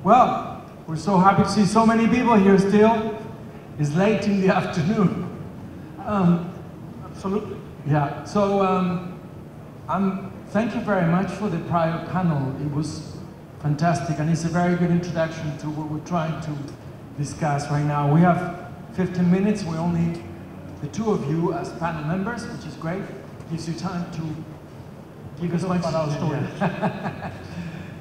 Well, we're so happy to see so many people here still. It's late in the afternoon. Absolutely. Yeah, so thank you very much for the prior panel. It was fantastic, and it's a very good introduction to what we're trying to discuss right now. We have 15 minutes. We're only the two of you as panel members, which is great. Gives you time to give us much about our stories.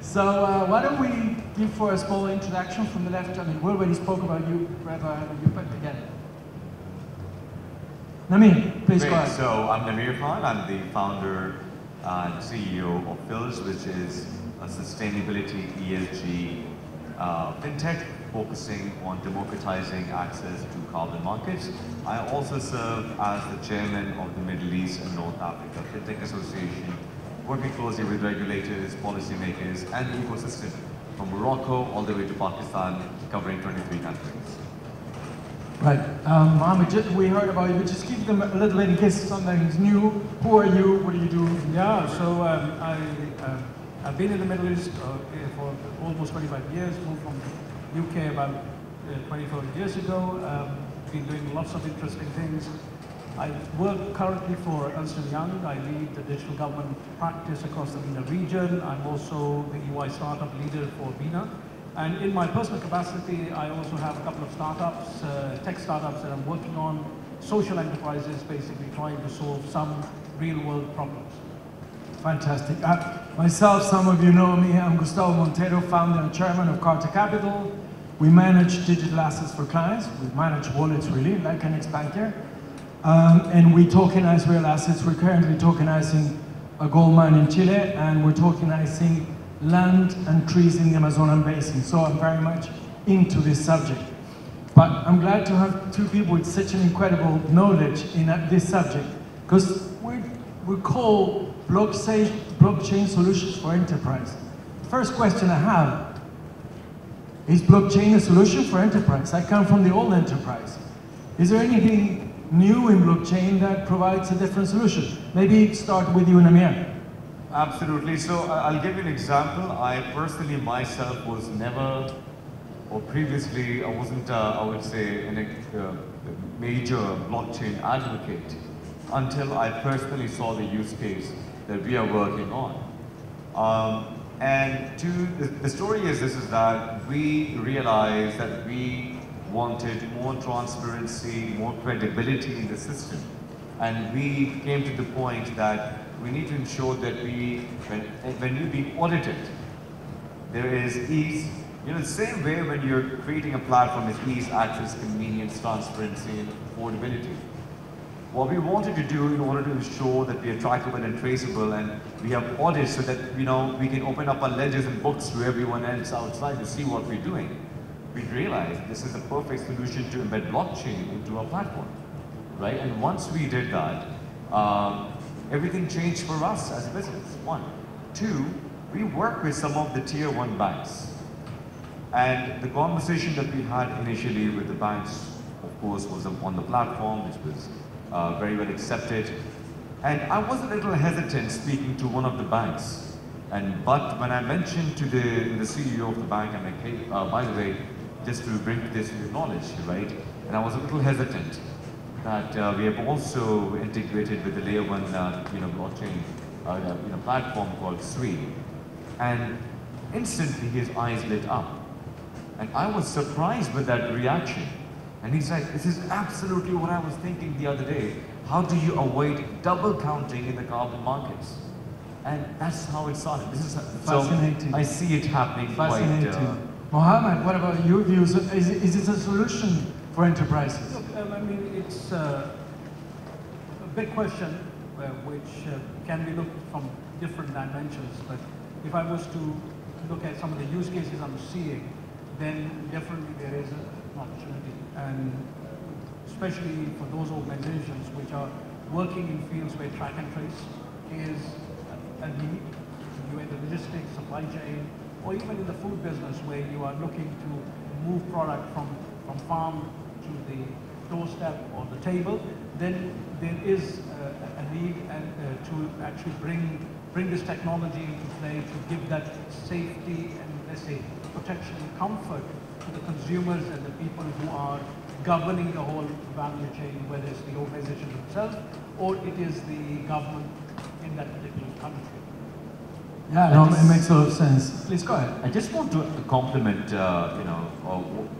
So why don't we give for a small introduction from the left? I mean, we already spoke about you, Trevor, you put together. Namir, please go ahead. So I'm Namir Khan. I'm the founder and CEO of Phils, which is a sustainability ESG fintech focusing on democratizing access to carbon markets. I also serve as the chairman of the Middle East and North Africa Fintech Association, working closely with regulators, policymakers, and the ecosystem from Morocco all the way to Pakistan, covering 23 countries. Right, Mohammad, we heard about you. Just give them a little bit in case something's new. Who are you? What do you do? Yeah, so I've been in the Middle East for almost 25 years, moved from UK about 24 years ago, been doing lots of interesting things. I work currently for Ernst & Young. I lead the digital government practice across the MENA region. I'm also the EY startup leader for MENA. And in my personal capacity, I also have a couple of startups, tech startups that I'm working on, social enterprises, basically trying to solve some real world problems. Fantastic. Myself, some of you know me, I'm Gustavo Montero, founder and chairman of Carta Capital. We manage digital assets for clients. We manage wallets really, like an ex-banker. And we tokenize real assets. We're currently tokenizing a gold mine in Chile, and we're tokenizing land and trees in the Amazonian basin. So I'm very much into this subject. But I'm glad to have two people with such an incredible knowledge in this subject, because we call blockchain solutions for enterprise. The first question I have, is blockchain a solution for enterprise? I come from the old enterprise. Is there anything new in blockchain that provides a different solution? Maybe start with you, Namir. Absolutely. So I'll give you an example. I personally myself was never, or previously I wasn't, I would say, a major blockchain advocate until I personally saw the use case that we are working on. And the story is this, is that we realized that we wanted more transparency, more credibility in the system. And we came to the point that we need to ensure that when you're being audited, there is ease. You know, the same way when you're creating a platform, is ease, access, convenience, transparency, and affordability. What we wanted to do in order to ensure that we are trackable and traceable, and we have audits so that we can open up our ledgers and books to everyone else outside to see what we're doing. We realized this is the perfect solution to embed blockchain into our platform, right? And once we did that, everything changed for us as a business, one. Two, we work with some of the tier 1 banks. And the conversation that we had initially with the banks, of course, was on the platform, which was very well accepted. And I was a little hesitant speaking to one of the banks. But when I mentioned to the CEO of the bank, I'm like, hey, by the way, just to bring this to your knowledge, right? And I was a little hesitant that we have also integrated with the layer 1 blockchain platform called Sui. And instantly his eyes lit up. And I was surprised with that reaction. And he's like, this is absolutely what I was thinking the other day. How do you avoid double counting in the carbon markets? And that's how it started. This is fascinating. So I see it happening fascinating. quite. Mohammad, what about your views? Is it a solution for enterprises? Look, I mean, it's a big question which can be looked from different dimensions. But if I was to look at some of the use cases I'm seeing, then definitely there is an opportunity. And especially for those organizations which are working in fields where track and trace is a need. You in the logistics, supply chain, or even in the food business where you are looking to move product from farm to the doorstep or the table, then there is a need to actually bring bring this technology into play to give that safety and, let's say, protection and comfort to the consumers and the people who are governing the whole value chain, whether it's the organization themselves or it is the government in that particular country. Yeah, no, it makes a lot of sense. Please go ahead. I just want to compliment,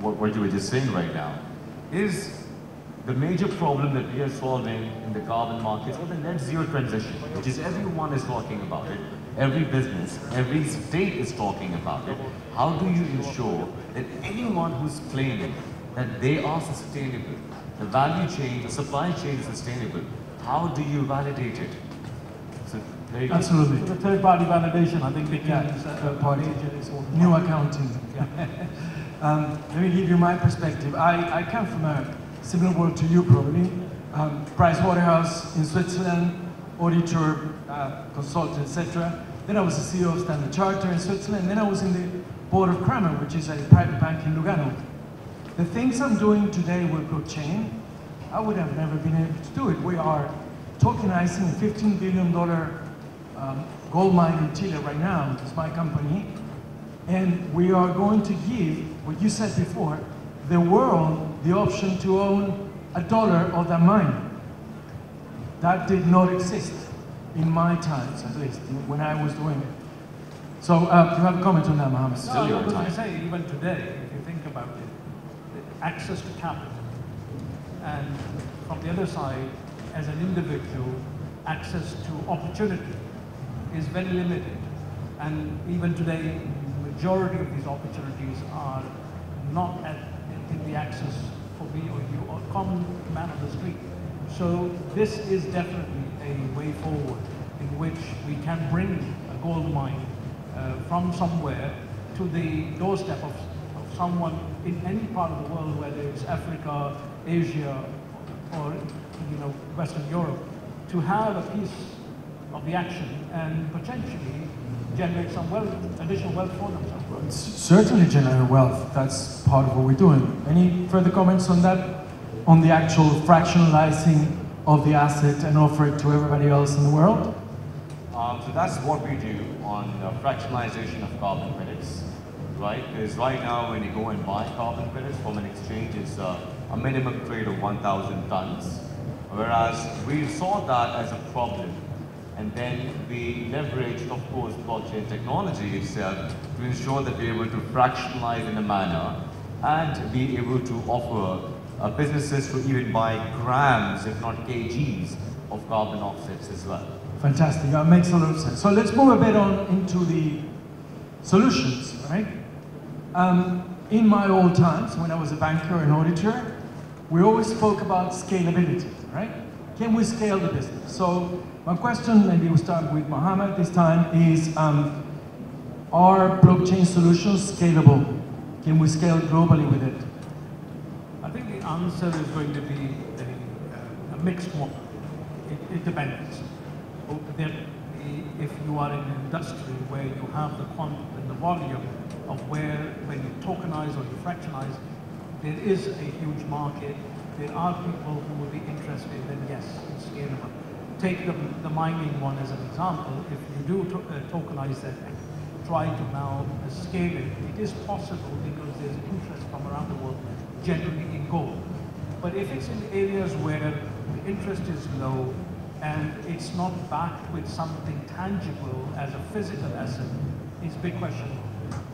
what you were just saying right now. Is the major problem that we are solving in the carbon markets or the net zero transition, which is everyone is talking about it, every business, every state is talking about it. How do you ensure that anyone who's claiming that they are sustainable, the value chain, the supply chain is sustainable, how do you validate it? So there you go. Absolutely. So the third-party validation, I think, becomes a major new accounting. Yeah. Let me give you my perspective. I come from a similar world to you, probably. Pricewaterhouse in Switzerland, auditor, consultant, etc. Then I was the CEO of Standard Chartered in Switzerland. Then I was in the board of Kramer, which is a private bank in Lugano. The things I'm doing today with blockchain, I would have never been able to do it. We are tokenizing a $15 billion gold mine in Chile right now. It's my company. And we are going to give, what you said before, the world the option to own $1 of that mine. That did not exist in my times, at least, when I was doing it. So, you have a comment on that, Mohammed? No, I was going to say, even today, if you think about it, the access to capital, and from the other side, as an individual, access to opportunity is very limited. And even today, the majority of these opportunities are not in the access for me or you or common man on the street. So this is definitely a way forward in which we can bring a gold mine from somewhere to the doorstep of someone in any part of the world, whether it's Africa, Asia, or Western Europe, to have a piece of the action and potentially generate some wealth, additional wealth for themselves. Certainly generate wealth. That's part of what we're doing. Any further comments on that? On the actual fractionalizing of the asset and offer it to everybody else in the world? So that's what we do on fractionalization of carbon credits, right? Because right now when you go and buy carbon credits from an exchange, it's a minimum trade of 1,000 tons. Whereas we saw that as a problem. And then we leveraged, of course, blockchain technology itself to ensure that we're able to fractionalize in a manner and be able to offer businesses to even buy grams, if not kgs, of carbon offsets as well. Fantastic, that makes a lot of sense. So let's move a bit on into the solutions, right? In my old times, when I was a banker and auditor, we always spoke about scalability, right? Can we scale the business? So my question, maybe we'll start with Mohammad this time, is are blockchain solutions scalable? Can we scale globally with it? I think the answer is going to be a mixed one. It depends. If you are in an industry where you have the quantity and the volume of where, when you tokenize or you fractionalize, there is a huge market. There are people who will be interested, then yes, it's scalable. Take the mining one as an example. If you do tokenize that and try to now scale it, it is possible because there's interest from around the world, generally in gold. But if it's in areas where the interest is low and it's not backed with something tangible as a physical asset, it's a big question.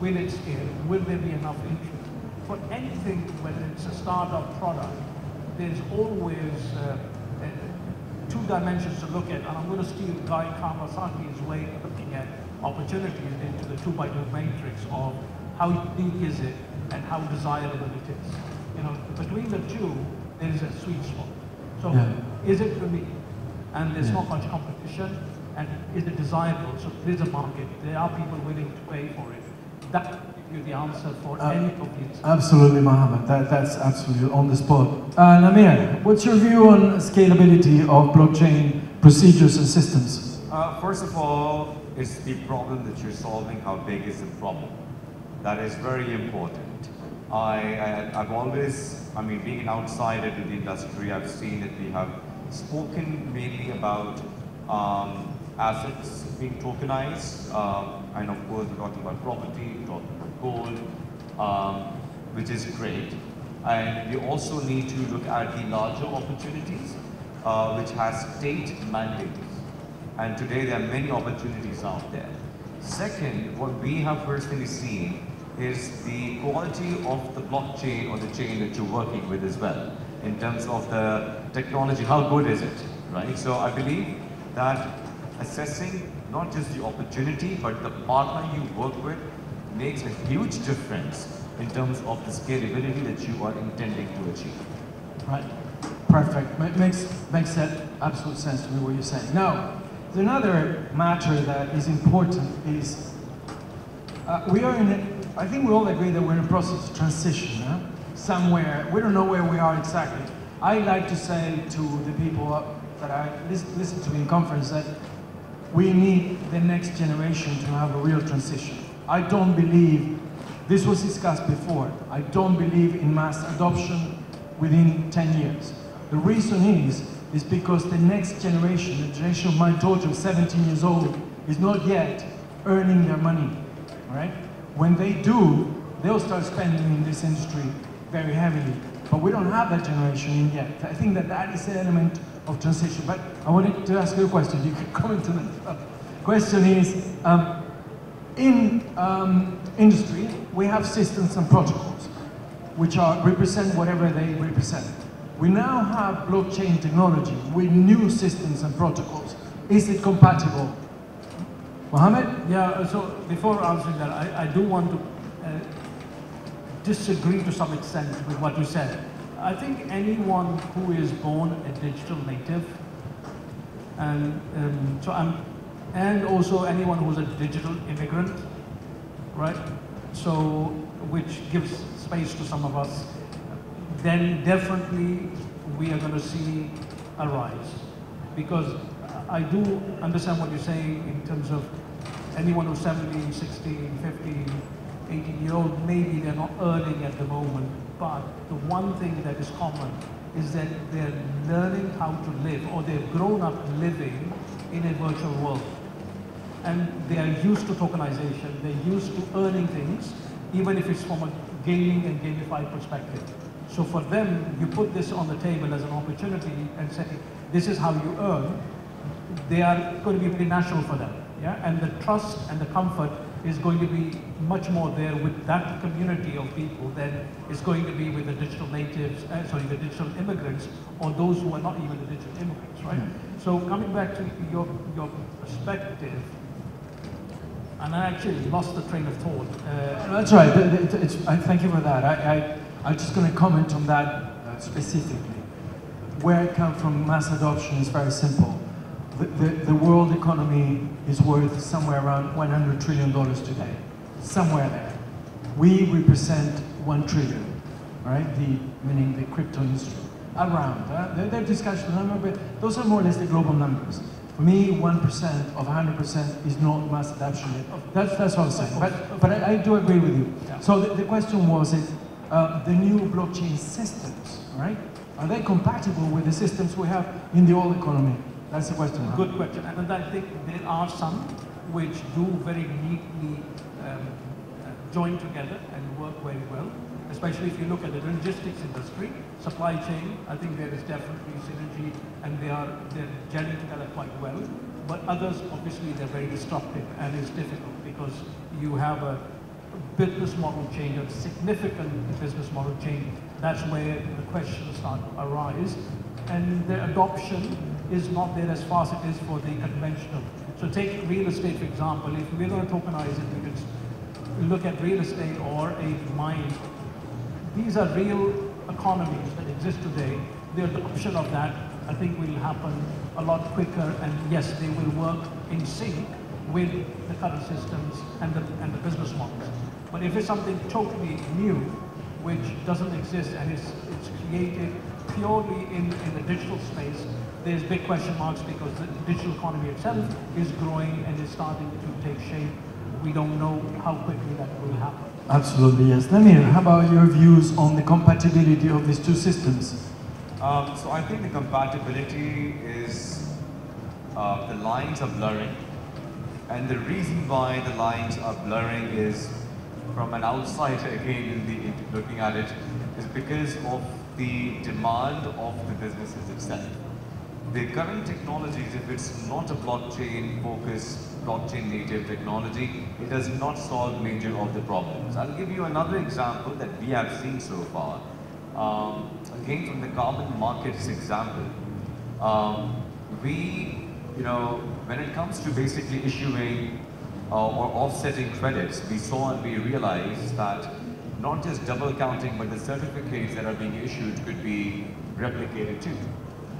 Will it scale? Will there be enough interest? For anything, whether it's a startup product, there's always two dimensions to look at, and I'm going to steal Guy Kawasaki's way of looking at opportunities into the 2x2 matrix of how unique is it and how desirable it is. Between the two, there is a sweet spot. So, is it for me? And there's not much competition, and is it desirable? So there's a market. There are people willing to pay for it. That will give you the answer for any of these. Absolutely, Mohammed. That's absolutely on the spot. Namir, what's your view on scalability of blockchain procedures and systems? First of all, it's the problem that you're solving. How big is the problem? That is very important. I've always, being an outsider to the industry, I've seen that we have spoken mainly about assets being tokenized, and of course we're talking about property, we're talking about gold, which is great. And we also need to look at the larger opportunities, which has state mandates. And today there are many opportunities out there. Second, what we have personally seen is the quality of the blockchain or the chain that you're working with as well, in terms of the technology, how good is it, right? So I believe that assessing not just the opportunity, but the partner you work with makes a huge difference in terms of the scalability that you are intending to achieve. Right, perfect. Makes absolute sense to me what you're saying. Now, another matter that is important is we are I think we all agree that we're in a process of transition, somewhere. We don't know where we are exactly. I like to say to the people that I listen to in conference that we need the next generation to have a real transition. I don't believe, this was discussed before, I don't believe in mass adoption within 10 years. The reason is because the next generation, the generation of my daughter, 17 years old, is not yet earning their money, right? When they do, they'll start spending in this industry very heavily. But we don't have that generation in yet. I think that is the element of transition. But I wanted to ask you a question. You can comment on that. Question is, in industry, we have systems and protocols, which represent whatever they represent. We now have blockchain technology with new systems and protocols. Is it compatible? Mohammad? Yeah, so before answering that, I do want to disagree to some extent with what you said. I think anyone who is born a digital native, and also anyone who's a digital immigrant, right? So, which gives space to some of us, then definitely we are going to see a rise. Because I do understand what you're saying in terms of anyone who's 17, 16, 15, 18-year-old, maybe they're not earning at the moment, but the one thing that is common is that they're learning how to live, or they've grown up living in a virtual world. And they are used to tokenization, they're used to earning things, even if it's from a gaming and gamified perspective. So for them, you put this on the table as an opportunity and say, this is how you earn, they are going to be pretty natural for them. Yeah? And the trust and the comfort is going to be much more there with that community of people than is going to be with the digital natives, the digital immigrants, or those who are not even the digital immigrants, right? So coming back to your perspective, and I actually lost the train of thought. That's right, I thank you for that. I'm just going to comment on that specifically. Where it comes from, mass adoption is very simple. The world economy is worth somewhere around $100 trillion today, somewhere there. We represent 1 trillion, right? Meaning the crypto industry. Around, there are discussions, but those are more or less the global numbers. For me, 1% of 100% is not mass adoption yet. That's what I was saying, but I do agree with you. Yeah. So the question was, the new blockchain systems, right? Are they compatible with the systems we have in the old economy? That's the question. Good question. And I think there are some which do very neatly join together and work very well. Especially if you look at the logistics industry, supply chain, I think there is definitely synergy and they're gelling together quite well. But others, obviously, they're very disruptive and it's difficult because you have a business model change, a significant business model change. That's where the questions start to arise. And the adoption is not there as fast as it is for the conventional. So take real estate, for example. If we're going to tokenize it, we can look at real estate or a mine. These are real economies that exist today. The adoption of that, I think, will happen a lot quicker, and yes, they will work in sync with the current systems and the business models. But if it's something totally new, which doesn't exist and it's created purely in the digital space, there's big question marks because the digital economy itself is growing and is starting to take shape. We don't know how quickly that will happen. Absolutely, yes. Lemir, how about your views on the compatibility of these two systems? So I think the compatibility is the lines are blurring. And the reason why the lines are blurring is, from an outsider again, looking at it, is because of the demand of the businesses itself. The current technologies, if it's not a blockchain-focused, blockchain-native technology, it does not solve major of the problems. I'll give you another example that we have seen so far. Again, from the carbon markets example, when it comes to basically issuing or offsetting credits, we saw and we realized that not just double counting, but the certificates that are being issued could be replicated too,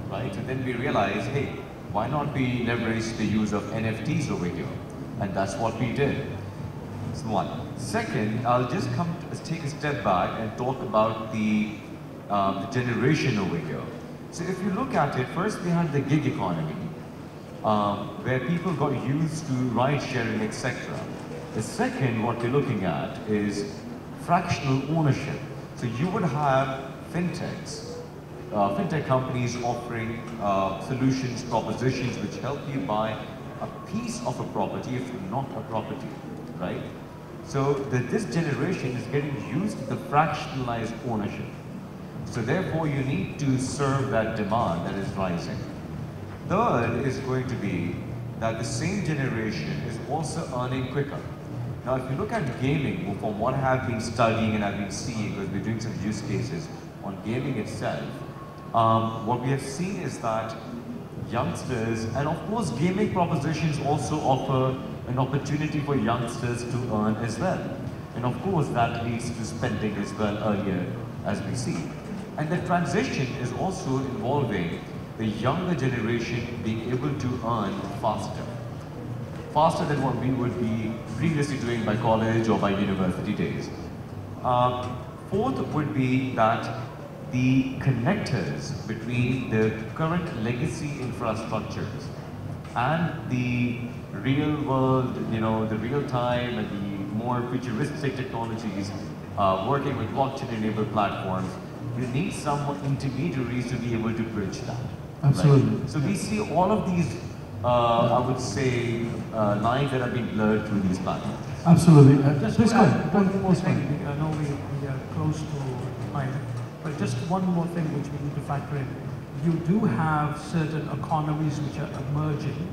right? And then we realized, hey, why not we leverage the use of NFTs over here? And that's what we did. That's one. Second, I'll just take a step back and talk about the generation over here. So if you look at it, first we had the gig economy, where people got used to ride sharing, etc. The second, what we're looking at is fractional ownership. So you would have fintechs, fintech companies offering solutions, propositions which help you buy a piece of a property if not a property, right? So this generation is getting used to the fractionalized ownership. So therefore you need to serve that demand that is rising. Third is going to be that the same generation is also earning quicker. Now, if you look at gaming, from what I have been studying and I've been seeing, because we're doing some use cases on gaming itself, what we have seen is that youngsters, and of course gaming propositions also offer an opportunity for youngsters to earn as well. And of course that leads to spending as well earlier, as we see. And the transition is also involving the younger generation being able to earn faster than what we would be previously doing by college or by university days. Fourth would be that the connectors between the current legacy infrastructures and the real world, the real time and the more futuristic technologies, working with blockchain-enabled platforms, you need some intermediaries to be able to bridge that. Absolutely. Right? So we see all of these, I would say, lines that are being blurred through these platforms. Absolutely. Just please go ahead. one more thing. I know we are close to time, but just one more thing which we need to factor in. You do have certain economies which are emerging,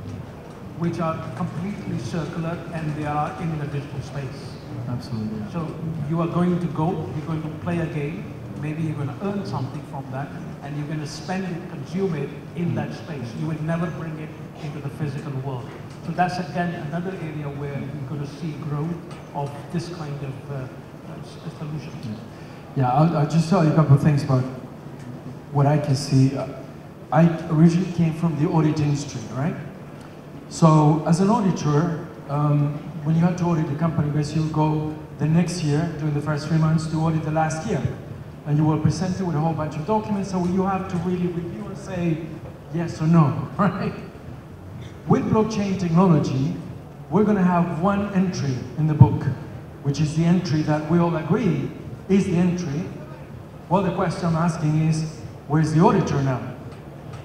which are completely circular, and they are in the digital space. Absolutely. Yeah. So you are going to you're going to play a game, maybe you're going to earn something from that, and you're going to spend it, consume it in that space. You will never bring it into the physical world. So that's again another area where you're going to see growth of this kind of solution. Yeah, I'll just tell you a couple of things about what I can see. I originally came from the audit industry, right? So as an auditor, when you have to audit a company, because you go the next year, during the first 3 months, to audit the last year. And you will present it with a whole bunch of documents, so you have to really review and say yes or no, right? With blockchain technology, we're going to have one entry in the book, which is the entry that we all agree is the entry. Well, the question I'm asking is, where's the auditor now?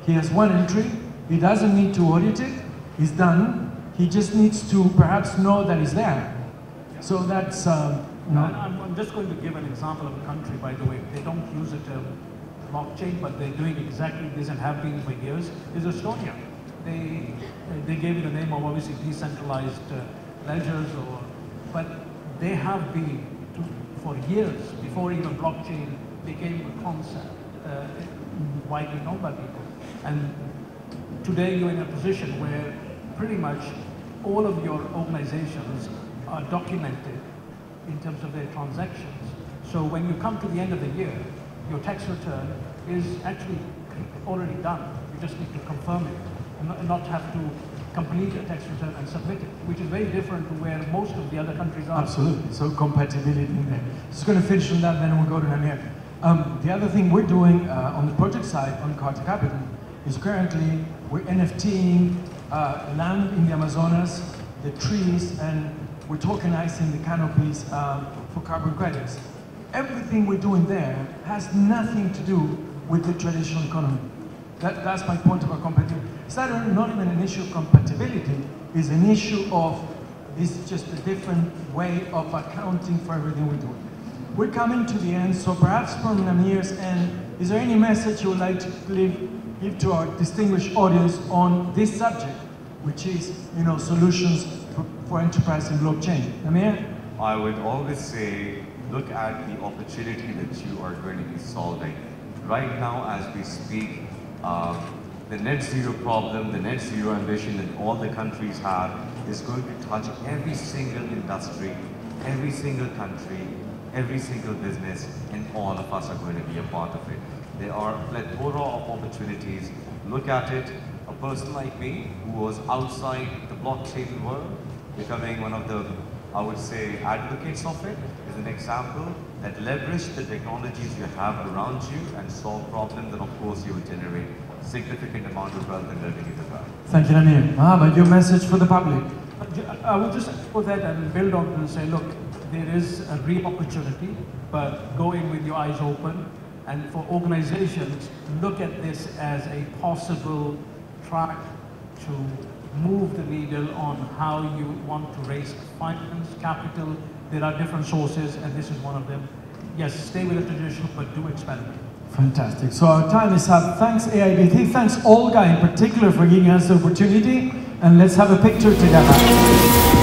He has one entry, he doesn't need to audit it, he's done, he just needs to perhaps know that it's there. So that's, I'm just going to give an example of a country, by the way. They don't use the term blockchain, but they're doing exactly this and have been for years, is Estonia. They gave it the name of obviously decentralized ledgers, but they have been for years, before even blockchain became a concept, widely known by people. And today you're in a position where pretty much all of your organizations are documented in terms of their transactions. So when you come to the end of the year, your tax return is actually already done. You just need to confirm it and not have to complete a tax return and submit it, which is very different to where most of the other countries are. Absolutely. So compatibility in there. Just going to finish on that, then we'll go to Namir. The other thing we're doing on the project side, on Carta Capital, is currently we're NFTing land in the Amazonas, the trees, and we're tokenizing the canopies for carbon credits. Everything we're doing there has nothing to do with the traditional economy. That's my point about compatibility. It's not even an issue of compatibility, it's an issue of, it's just a different way of accounting for everything we do. We're coming to the end, so perhaps from Namir's end, is there any message you would like to give to our distinguished audience on this subject, which is, solutions for enterprise in blockchain? Namir? I would always say, look at the opportunity that you are going to be solving. Right now, as we speak, the net zero problem, the net zero ambition that all the countries have is going to touch every single industry, every single country, every single business, and all of us are going to be a part of it. There are a plethora of opportunities. Look at it. A person like me, who was outside the blockchain world, becoming one of the, I would say, advocates of it, is an example that leverage the technologies you have around you and solve problems, and of course you will generate significant amount of wealth and revenue as well. Thank you, Namir. Mohammad, your message for the public? I would just echo that and build on and say, look, there is a real opportunity, but go in with your eyes open. And for organizations, look at this as a possible track to move the needle on how you want to raise finance, capital. There are different sources, and this is one of them. Yes, stay with the traditional, but do experiment. Fantastic. So our time is up. Thanks, AIBC. Thanks, Olga, in particular, for giving us the opportunity. And let's have a picture together.